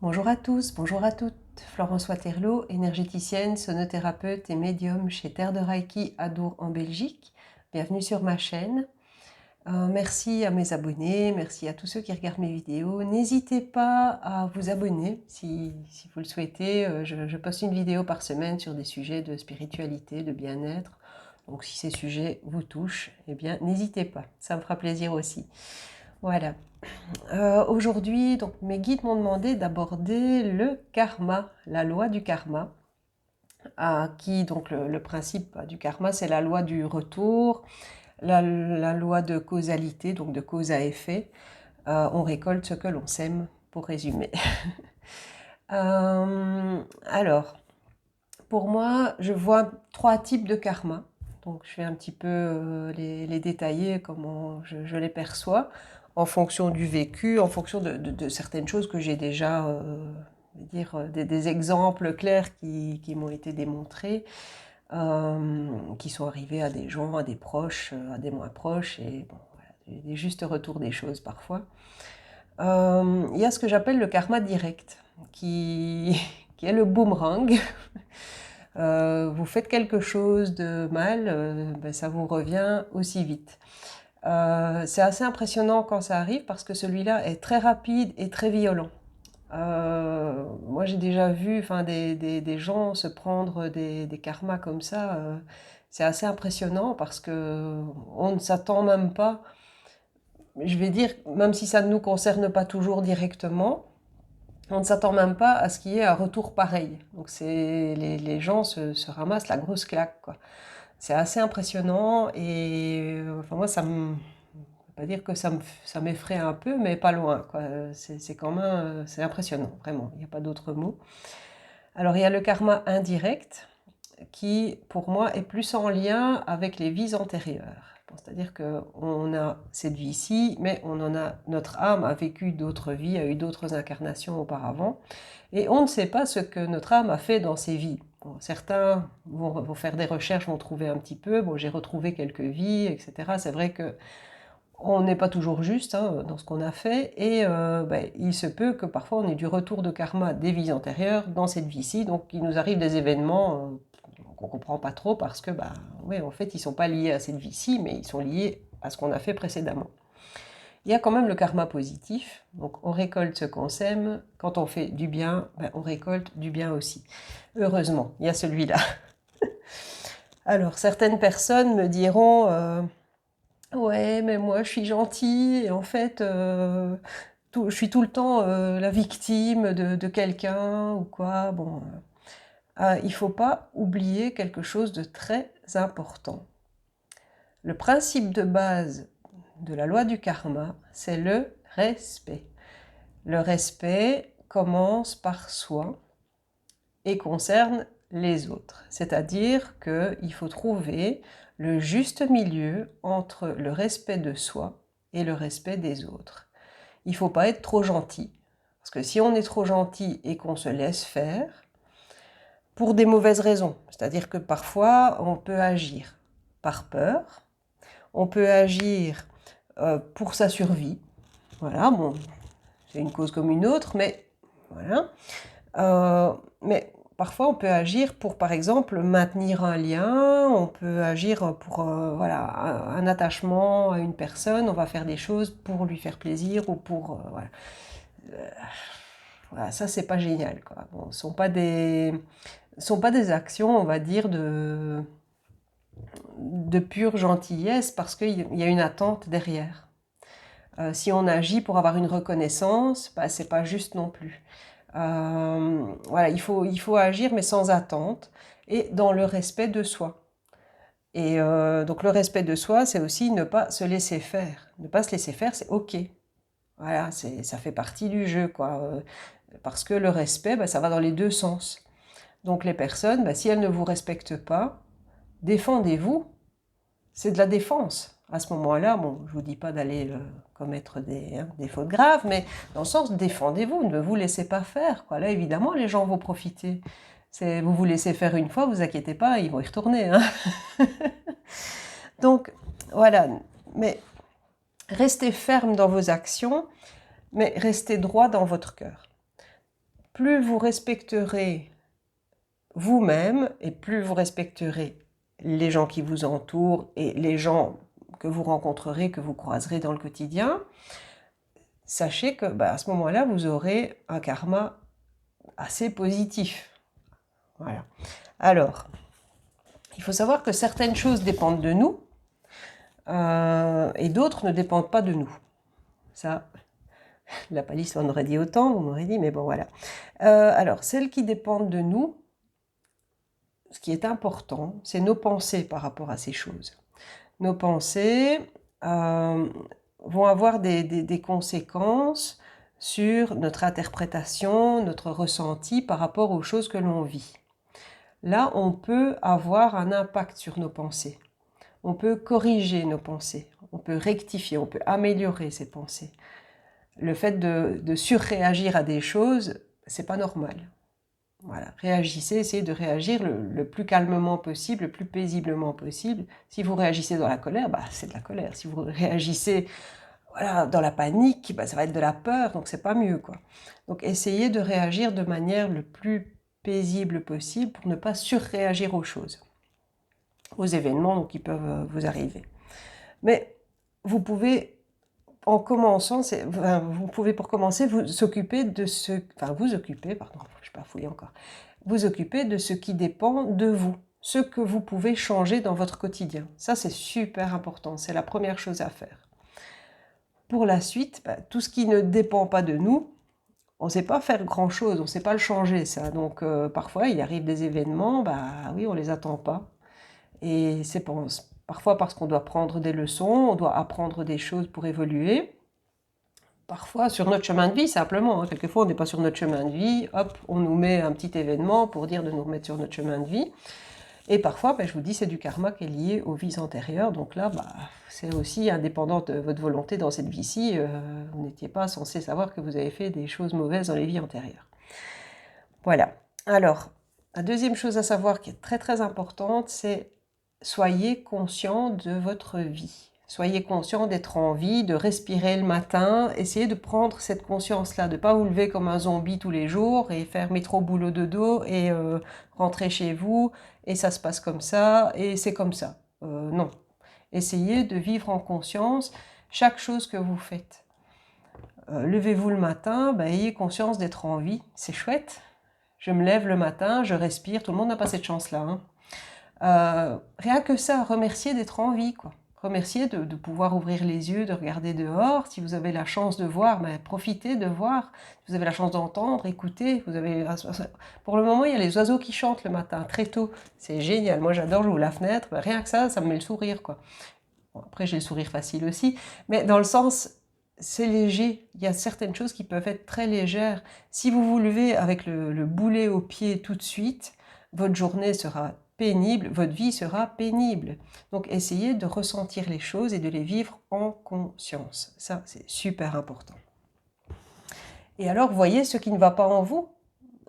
Bonjour à tous, bonjour à toutes. Florence Waterloo, énergéticienne, sonothérapeute et médium chez Terre de Reiki à Dour en Belgique. Bienvenue sur ma chaîne. Merci à mes abonnés, merci à tous ceux qui regardent mes vidéos. N'hésitez pas à vous abonner si vous le souhaitez. Je poste une vidéo par semaine sur des sujets de spiritualité, de bien-être. Donc si ces sujets vous touchent, eh bien n'hésitez pas, ça me fera plaisir aussi. Voilà. Aujourd'hui, donc, mes guides m'ont demandé d'aborder le karma, la loi du karma, donc le principe du karma, c'est la loi du retour, la loi de causalité, donc de cause à effet. On récolte ce que l'on sème, pour résumer. Alors, pour moi, je vois 3 types de karma. Donc, je vais un petit peu les détailler, comment je les perçois, en fonction du vécu, en fonction de certaines choses que j'ai déjà, des exemples clairs qui m'ont été démontrés, qui sont arrivés à des gens, à des proches, à des moins proches, et bon, voilà, des justes retours des choses parfois. Il y a ce que j'appelle le karma direct, qui est le boomerang. Vous faites quelque chose de mal, ça vous revient aussi vite. C'est assez impressionnant quand ça arrive parce que celui-là est très rapide et très violent. Moi j'ai déjà vu des gens se prendre des karmas comme ça. C'est assez impressionnant parce que on ne s'attend même pas, je vais dire, même si ça ne nous concerne pas toujours directement, on ne s'attend même pas à ce qu'il y ait un retour pareil. Donc les gens se ramassent la grosse claque, quoi. C'est assez impressionnant et enfin moi ça me pas dire que ça m'effraie un peu, mais pas loin, quoi. C'est quand même c'est impressionnant, vraiment. Il n'y a pas d'autre mot. Alors il y a le karma indirect qui, pour moi, est plus en lien avec les vies antérieures. Bon, c'est-à-dire qu'on a cette vie-ci, mais notre âme a vécu d'autres vies, a eu d'autres incarnations auparavant, et on ne sait pas ce que notre âme a fait dans ces vies. Bon, certains vont faire des recherches, vont trouver un petit peu, bon, j'ai retrouvé quelques vies, etc. C'est vrai que on n'est pas toujours juste dans ce qu'on a fait, et il se peut que parfois on ait du retour de karma des vies antérieures dans cette vie-ci, donc il nous arrive des événements qu'on ne comprend pas trop parce que, oui, en fait, ils ne sont pas liés à cette vie-ci, mais ils sont liés à ce qu'on a fait précédemment. Il y a quand même le karma positif, donc on récolte ce qu'on sème, quand on fait du bien, on récolte du bien aussi. Heureusement, il y a celui-là. Alors, certaines personnes me diront ouais, mais moi je suis gentille et en fait je suis tout le temps la victime de quelqu'un ou quoi. Bon, il ne faut pas oublier quelque chose de très important. Le principe de base de la loi du karma, c'est le respect. Le respect commence par soi et concerne les autres. C'est-à-dire qu'il faut trouver le juste milieu entre le respect de soi et le respect des autres. Il ne faut pas être trop gentil. Parce que si on est trop gentil et qu'on se laisse faire, pour des mauvaises raisons, c'est-à-dire que parfois on peut agir par peur, on peut agir pour sa survie, voilà, bon, c'est une cause comme une autre, mais voilà. Mais parfois, on peut agir pour, par exemple, maintenir un lien, on peut agir pour voilà, un attachement à une personne, on va faire des choses pour lui faire plaisir ou pour... voilà. Voilà, ça, c'est pas génial, quoi. Bon, ce sont pas des actions, on va dire, de pure gentillesse parce qu'il y a une attente derrière. Si on agit pour avoir une reconnaissance, c'est pas juste non plus. Voilà, il faut agir mais sans attente et dans le respect de soi. Et donc le respect de soi, c'est aussi ne pas se laisser faire. Ne pas se laisser faire, c'est ok. Voilà, ça fait partie du jeu, quoi. Parce que le respect, ça va dans les deux sens. Donc les personnes, si elles ne vous respectent pas, défendez-vous. C'est de la défense. À ce moment-là, bon, je ne vous dis pas d'aller commettre des fautes graves, mais dans le sens, défendez-vous, ne vous laissez pas faire, quoi. Là, évidemment, les gens vont profiter. Vous vous laissez faire une fois, vous inquiétez pas, ils vont y retourner. Donc, voilà. Mais restez ferme dans vos actions, mais restez droit dans votre cœur. plus vous respecterez vous-même et plus vous respecterez les gens qui vous entourent et les gens que vous rencontrerez, que vous croiserez dans le quotidien, sachez que à ce moment-là, vous aurez un karma assez positif. Voilà. Alors, il faut savoir que certaines choses dépendent de nous et d'autres ne dépendent pas de nous. Ça, la palisse en aurait dit autant, vous m'aurez dit, mais bon, voilà. Alors, celles qui dépendent de nous, ce qui est important, c'est nos pensées par rapport à ces choses. Nos pensées vont avoir des conséquences sur notre interprétation, notre ressenti par rapport aux choses que l'on vit. Là, on peut avoir un impact sur nos pensées. On peut corriger nos pensées, on peut rectifier, on peut améliorer ses pensées. Le fait de surréagir à des choses, c'est pas normal. Voilà, réagissez, essayez de réagir le plus calmement possible, le plus paisiblement possible. Si vous réagissez dans la colère, c'est de la colère. Si vous réagissez dans la panique, ça va être de la peur, donc c'est pas mieux, quoi. Donc essayez de réagir de manière le plus paisible possible pour ne pas surréagir aux choses, aux événements qui peuvent vous arriver. Mais vous pouvez, en commençant, vous pouvez pour commencer vous occuper de ce, vous occuper de ce qui dépend de vous, ce que vous pouvez changer dans votre quotidien. Ça, c'est super important, c'est la première chose à faire. Pour la suite, tout ce qui ne dépend pas de nous, on ne sait pas faire grand-chose, on ne sait pas le changer, ça. Donc, parfois, il arrive des événements, oui, on ne les attend pas. Et c'est parfois parce qu'on doit prendre des leçons, on doit apprendre des choses pour évoluer. Parfois sur notre chemin de vie, simplement. Quelquefois, on n'est pas sur notre chemin de vie, hop, on nous met un petit événement pour dire de nous remettre sur notre chemin de vie. Et parfois, je vous dis, c'est du karma qui est lié aux vies antérieures. Donc là, c'est aussi indépendant de votre volonté dans cette vie-ci. Vous n'étiez pas censé savoir que vous avez fait des choses mauvaises dans les vies antérieures. Voilà. Alors, la deuxième chose à savoir qui est très très importante, c'est soyez conscient de votre vie. Soyez conscient d'être en vie, de respirer le matin. Essayez de prendre cette conscience-là, de ne pas vous lever comme un zombie tous les jours et faire métro boulot dodo et rentrer chez vous et ça se passe comme ça et c'est comme ça. Non. Essayez de vivre en conscience chaque chose que vous faites. Levez-vous le matin, ayez conscience d'être en vie. C'est chouette. Je me lève le matin, je respire. Tout le monde n'a pas cette chance-là. Rien que ça, remercier d'être en vie, quoi. Remercier de pouvoir ouvrir les yeux, de regarder dehors. Si vous avez la chance de voir, profitez de voir. Si vous avez la chance d'entendre, écoutez. Pour le moment, il y a les oiseaux qui chantent le matin, très tôt. C'est génial. Moi, j'adore, j'ouvre la fenêtre. Rien que ça me met le sourire, quoi. Bon, après, j'ai le sourire facile aussi. Mais dans le sens, c'est léger. Il y a certaines choses qui peuvent être très légères. Si vous vous levez avec le boulet au pied tout de suite, votre journée sera pénible, votre vie sera pénible. Donc essayez de ressentir les choses et de les vivre en conscience. Ça, c'est super important. Et alors, voyez ce qui ne va pas en vous.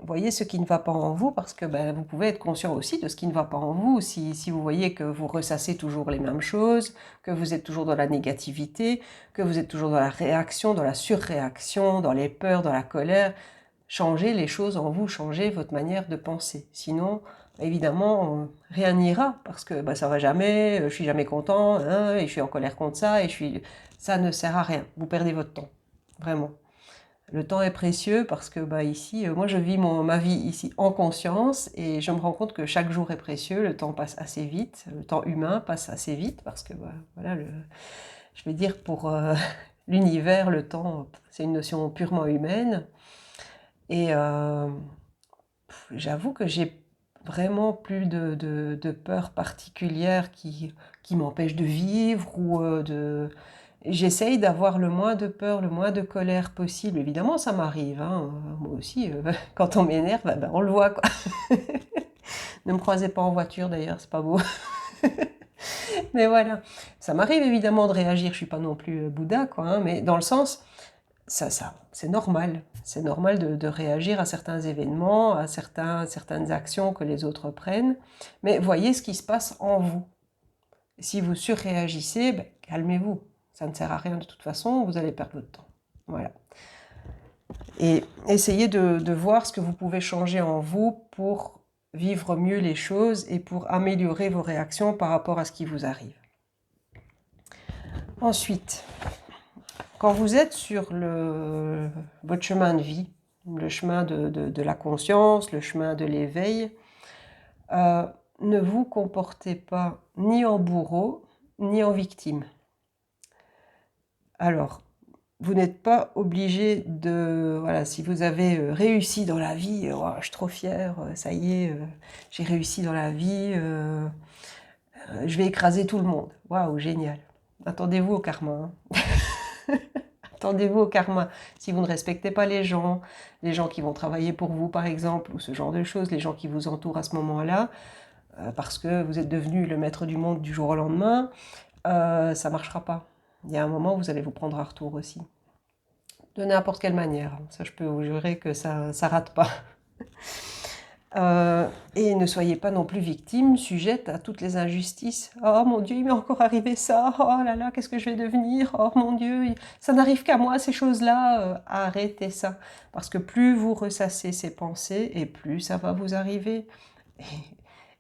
Voyez ce qui ne va pas en vous parce que vous pouvez être conscient aussi de ce qui ne va pas en vous. Si vous voyez que vous ressassez toujours les mêmes choses, que vous êtes toujours dans la négativité, que vous êtes toujours dans la réaction, dans la surréaction, dans les peurs, dans la colère, changez les choses en vous, changez votre manière de penser. Sinon, évidemment, rien n'ira parce que ça va jamais, je suis jamais content, et je suis en colère contre ça, ça ne sert à rien. Vous perdez votre temps, vraiment. Le temps est précieux parce que ici, moi je vis ma vie ici en conscience et je me rends compte que chaque jour est précieux, le temps passe assez vite, le temps humain passe assez vite parce que voilà, je vais dire pour l'univers, le temps, c'est une notion purement humaine. Et j'avoue que j'ai vraiment plus de peur particulière qui m'empêche de vivre ou J'essaye d'avoir le moins de peur, le moins de colère possible. Évidemment, ça m'arrive. Moi aussi, quand on m'énerve, on le voit, quoi. Ne me croisez pas en voiture, d'ailleurs, c'est pas beau. Mais voilà, ça m'arrive évidemment de réagir. Je suis pas non plus Bouddha, quoi. Mais dans le sens, ça, c'est normal. C'est normal de réagir à certains événements, à certaines actions que les autres prennent. Mais voyez ce qui se passe en vous. Si vous surréagissez, calmez-vous. Ça ne sert à rien de toute façon, vous allez perdre votre temps. Voilà. Et essayez de voir ce que vous pouvez changer en vous pour vivre mieux les choses et pour améliorer vos réactions par rapport à ce qui vous arrive. Ensuite, quand vous êtes sur votre chemin de vie, le chemin de la conscience, le chemin de l'éveil, ne vous comportez pas ni en bourreau, ni en victime. Alors, vous n'êtes pas obligé de... Voilà, si vous avez réussi dans la vie, oh, je suis trop fière, ça y est, j'ai réussi dans la vie, je vais écraser tout le monde. Waouh, génial. Attendez-vous au karma. Hein. Attendez-vous au karma. Si vous ne respectez pas les gens qui vont travailler pour vous, par exemple, ou ce genre de choses, les gens qui vous entourent à ce moment-là, parce que vous êtes devenu le maître du monde du jour au lendemain, ça ne marchera pas. Il y a un moment où vous allez vous prendre un retour aussi. De n'importe quelle manière. Ça, je peux vous jurer que ça ne rate pas. Et ne soyez pas non plus victime, sujette à toutes les injustices. Oh mon Dieu, il m'est encore arrivé ça. Oh là là, qu'est-ce que je vais devenir? Oh mon Dieu, ça n'arrive qu'à moi, ces choses-là. Arrêtez ça. Parce que plus vous ressassez ces pensées, et plus ça va vous arriver. Et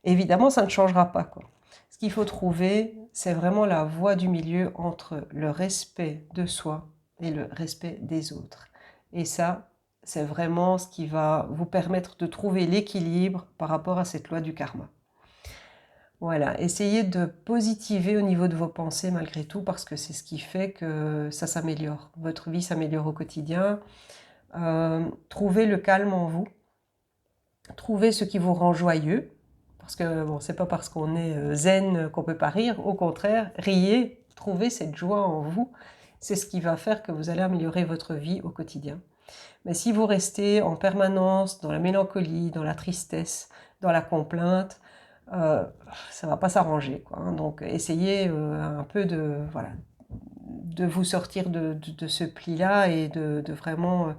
évidemment, ça ne changera pas, quoi. Ce qu'il faut trouver, c'est vraiment la voie du milieu entre le respect de soi et le respect des autres. Et ça, c'est vraiment ce qui va vous permettre de trouver l'équilibre par rapport à cette loi du karma. Voilà, essayez de positiver au niveau de vos pensées malgré tout, parce que c'est ce qui fait que ça s'améliore. Votre vie s'améliore au quotidien. Trouvez le calme en vous. Trouvez ce qui vous rend joyeux. Parce que bon, c'est pas parce qu'on est zen qu'on peut pas rire. Au contraire, riez, trouvez cette joie en vous. C'est ce qui va faire que vous allez améliorer votre vie au quotidien. Mais si vous restez en permanence dans la mélancolie, dans la tristesse, dans la complainte, ça ne va pas s'arranger, quoi. Hein. Donc essayez un peu voilà, de vous sortir de ce pli-là et de vraiment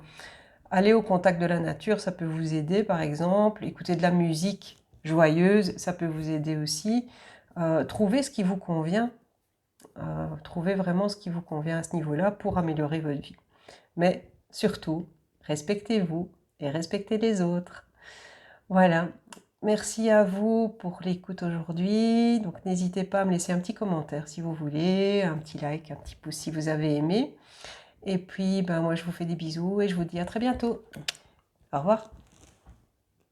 aller au contact de la nature. Ça peut vous aider, par exemple. Écouter de la musique joyeuse, ça peut vous aider aussi. Trouvez ce qui vous convient. Trouvez vraiment ce qui vous convient à ce niveau-là pour améliorer votre vie. Mais surtout, respectez-vous et respectez les autres. Voilà. Merci à vous pour l'écoute aujourd'hui. Donc n'hésitez pas à me laisser un petit commentaire si vous voulez, un petit like, un petit pouce si vous avez aimé. Et puis, moi je vous fais des bisous et je vous dis à très bientôt. Au revoir.